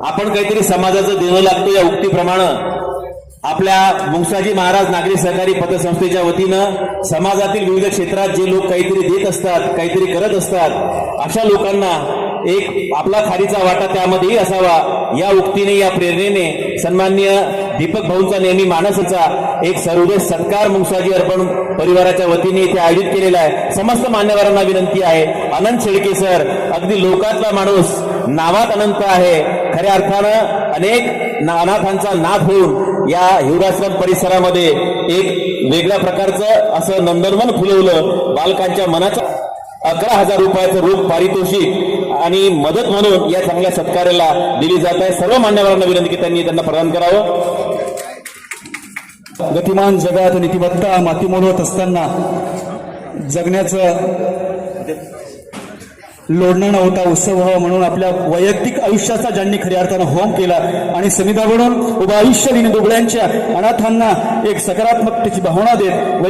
आपण काहीतरी समाजाचं देणं लागतं या उक्तीप्रमाणे आपल्या मुंगसाजी महाराज नागरी सहकारी पतसंस्थेच्या वतीनं समाजातील विविध क्षेत्रात जे लोक काहीतरी देत असतात, काहीतरी करत असतात, अशा लोकांना एक आपला खारीचा वाटा त्यामध्येही असावा या उक्तीने, या प्रेरणेने सन्माननीय दीपक भाऊंचा नेहमी मानसाचा एक सर्वोदय सत्कार मुंगसाजी अर्पण परिवाराच्या वतीने इथे आयोजित केलेला आहे। समस्त मान्यवरांना विनंती आहे, अनंत शेळके सर अगदी लोकातला माणूस, नावात अनंत आहे, खऱ्या अर्थानं अनेक अनाथांचा नाथ होऊन या हिवराश्रम परिसरामध्ये एक वेगळ्या प्रकारचं असं नंदनवन फुलवलं। बालकांच्या मनाच्या 11,000 रुपयाचं रोख पारितोषिक आणि मदत म्हणून या चांगल्या सत्कार्याला दिली जात आहे। सर्व मान्यवरांना विनंती की त्यांनी त्यांना प्रदान करावं। गतिमान जगात नीतिमत्ता माती मोडवत असताना जगण्याचं लोढणं नव्हता, उत्सव व्हावा म्हणून आपल्या वैयक्तिक आयुष्याचा ज्यांनी खऱ्या अर्थानं होम केला आणि समिधा बनून उभं आयुष्य लिहिणे दुबळ्यांच्या अनाथांना एक सकारात्मकतेची भावना देत